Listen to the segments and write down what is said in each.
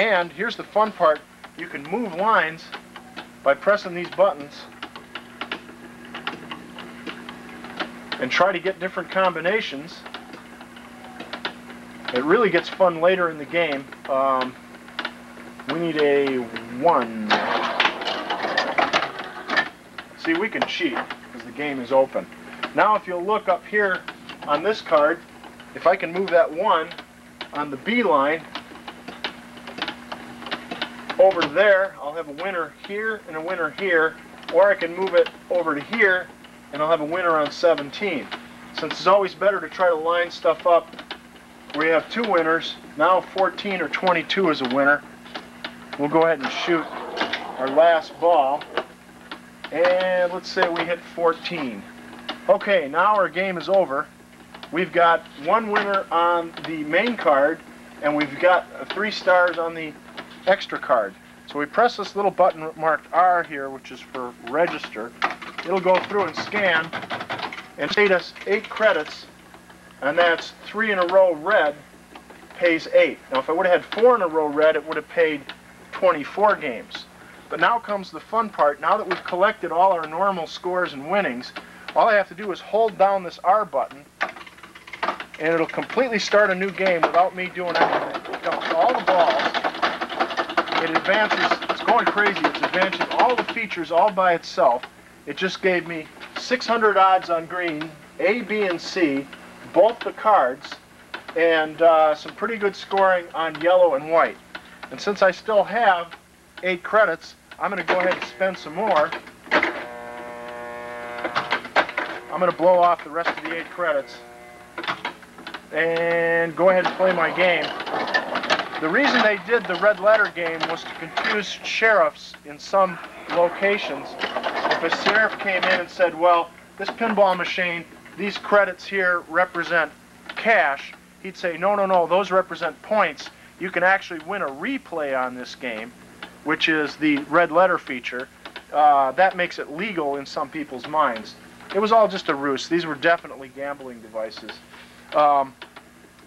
And here's the fun part. You can move lines by pressing these buttons and try to get different combinations. It really gets fun later in the game. We need a 1. See, we can cheat because the game is open. Now if you'll look up here on this card, if I can move that 1 on the B line over there, I'll have a winner here and a winner here, or I can move it over to here and I'll have a winner on 17. Since it's always better to try to line stuff up where you have 2 winners, now 14 or 22 is a winner. We'll go ahead and shoot our last ball, and let's say we hit 14. Okay, now our game is over. We've got 1 winner on the main card, and we've got 3 stars on the extra card. So we press this little button marked R here, which is for register. It'll go through and scan and paid us 8 credits, and that's 3 in a row red pays 8. Now if I would have had 4 in a row red, it would have paid 24 games. But now comes the fun part. Now that we've collected all our normal scores and winnings, all I have to do is hold down this R button and it'll completely start a new game without me doing anything. It dumps all the balls. It advances. It's going crazy. It's advancing all the features all by itself. It just gave me 600 odds on green, A, B, and C, both the cards, and some pretty good scoring on yellow and white. And since I still have 8 credits, I'm going to go ahead and spend some more. I'm going to blow off the rest of the 8 credits and go ahead and play my game. The reason they did the red letter game was to confuse sheriffs in some locations. If a sheriff came in and said, well, this pinball machine, these credits here represent cash, he'd say, no, no, no, those represent points. You can actually win a replay on this game, which is the red letter feature. That makes it legal in some people's minds. It was all just a ruse. These were definitely gambling devices.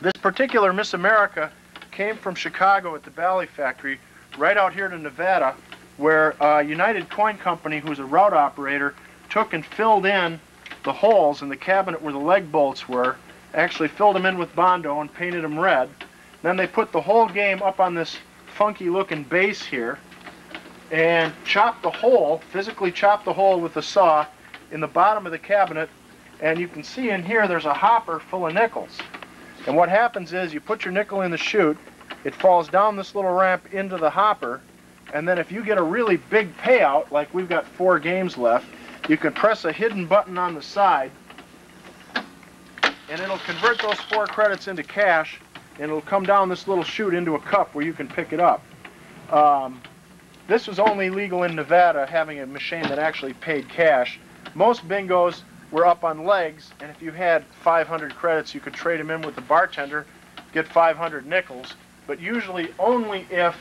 This particular Miss America came from Chicago at the Bally factory right out here to Nevada, where United Coin Company, who's a route operator, took and filled in the holes in the cabinet where the leg bolts were, actually filled them in with Bondo and painted them red. Then they put the whole game up on this funky looking base here and chopped the hole, physically chopped the hole with a saw in the bottom of the cabinet, and you can see in here there's a hopper full of nickels. And what happens is you put your nickel in the chute, it falls down this little ramp into the hopper, and then if you get a really big payout, like we've got 4 games left, you can press a hidden button on the side and it'll convert those 4 credits into cash, and it'll come down this little chute into a cup where you can pick it up. This was only legal in Nevada, having a machine that actually paid cash. Most bingos were up on legs, and if you had 500 credits, you could trade them in with the bartender, get 500 nickels, but usually only if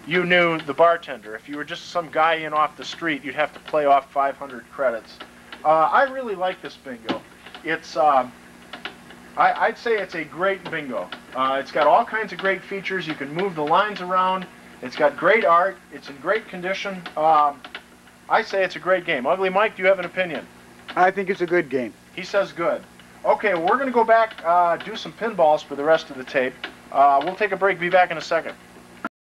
you knew the bartender. If you were just some guy in off the street, you'd have to play off 500 credits. I really like this bingo. It's, I'd say it's a great bingo. It's got all kinds of great features. You can move the lines around. It's got great art. It's in great condition. I say it's a great game. Ugly Mike, do you have an opinion? I think it's a good game. He says good. Okay, well, we're going to go back, do some pinballs for the rest of the tape. We'll take a break, be back in a second.